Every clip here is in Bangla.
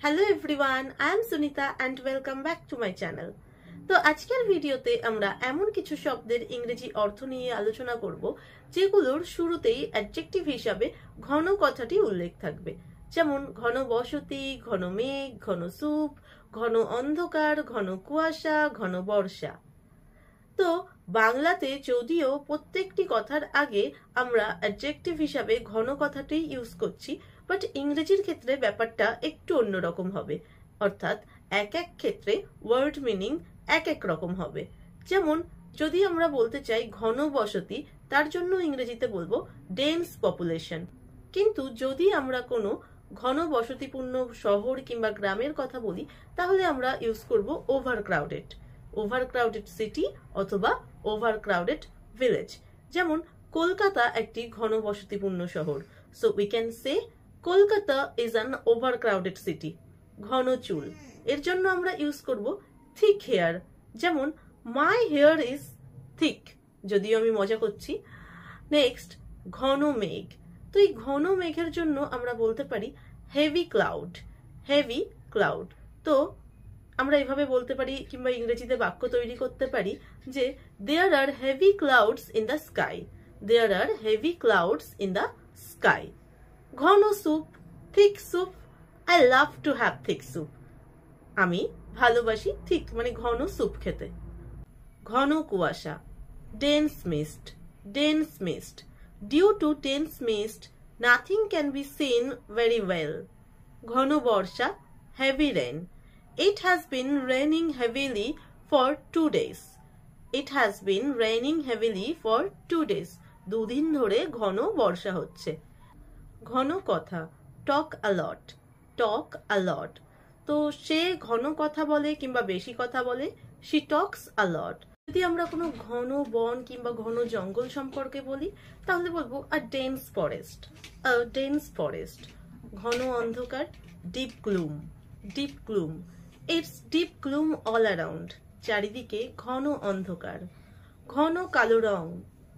Hello everyone, I am Sunita and welcome back to my channel. তো আজকের ভিডিওতে আমরা এমন কিছু শব্দের ইংরেজি অর্থ নিয়ে আলোচনা করব যেগুলোর শুরুতেই অ্যাডজেক্টিভ হিসাবে ঘন কথাটি উল্লেখ থাকবে, যেমন ঘন বসতি, ঘন মেঘ, ঘন স্যুপ, ঘন অন্ধকার, ঘন কুয়াশা, ঘন বর্ষা। তো বাংলাতে যদিও প্রত্যেকটি কথার আগে আমরা অ্যাডজেক্টিভ হিসাবে ঘন কথাটি ইউজ করছি, বাট ইংরেজির ক্ষেত্রে ব্যাপারটা একটু অন্যরকম হবে, অর্থাৎ এক এক ক্ষেত্রে ওয়ার্ড মিনিং এক এক রকম হবে। যেমন যদি আমরা বলতে চাই ঘন বসতি, তার জন্য ইংরেজিতে বলবো ডেন্স পপুলেশন। কিন্তু যদি আমরা কোনো ঘন বসতিপূর্ণ শহর কিংবা গ্রামের কথা বলি, তাহলে আমরা ইউজ করব ওভারক্রাউডেড, ওভারক্রাউডেড সিটি অথবা ওভারক্রাউডেড ভিলেজ। যেমন কলকাতা একটি ঘন বসতিপূর্ণ শহর, so we can say Kolkata is an overcrowded city. ঘন চুল, এর জন্য আমরা ইউজ করব থিক হেয়ার। যেমন মাই হেয়ার ইজ থিক, যদিও আমি মজা করছি। নেক্সট ঘন মেঘ, তো এই ঘন মেঘের জন্য আমরা বলতে পারি হেভি ক্লাউড, হেভি ক্লাউড। তো আমরা এভাবে বলতে পারি কিংবা ইংরেজিতে বাক্য তৈরি করতে পারি যে there are heavy clouds in the sky, there are heavy clouds in the sky. ঘন soup, thick soup, I love to have thick soup, আমি ভালোবাসি থিক মানে ঘন স্যুপ খেতে। ঘন কুয়াশা, dense mist, dense mist, due to dense mist nothing can be seen very well. ঘন বর্ষা, heavy rain, it has been raining heavily for 2 days, it has been raining heavily for 2 days, দুদিন ধরে ঘন বর্ষা হচ্ছে। ঘন কথা, টক আ লট, টক আ লট, তো সে ঘন কথা বলে কিংবা বেশি কথা বলে, she talks a lot। যদি আমরা কোনো ঘন বন কিংবা ঘন জঙ্গল সম্পর্কে বলি, তাহলে বলবো a dense forest, a dense forest। ঘন অন্ধকার, deep gloom, deep gloom, it's deep gloom all around, চারিদিকে ঘন অন্ধকার। ঘন কালো রং,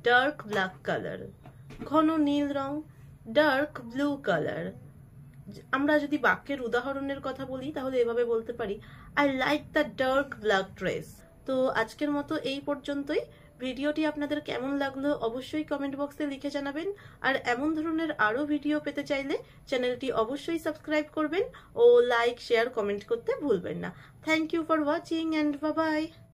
ডার্ক ব্ল্যাক কালার। ঘন নীল রং, ডার্ক ব্লু কালার। আমরা যদি বাক্যের উদাহরণের কথা বলি, তাহলে এভাবে বলতে পারি I like the dark black dress. তো আজকের মতো এই পর্যন্তই। ভিডিওটি আপনাদের কেমন লাগলো অবশ্যই কমেন্ট বক্সে লিখে জানাবেন, আর এমন ধরনের আরো ভিডিও পেতে চাইলে চ্যানেলটি অবশ্যই সাবস্ক্রাইব করবেন ও লাইক, শেয়ার, কমেন্ট করতে ভুলবেন না। Thank you for watching and bye by.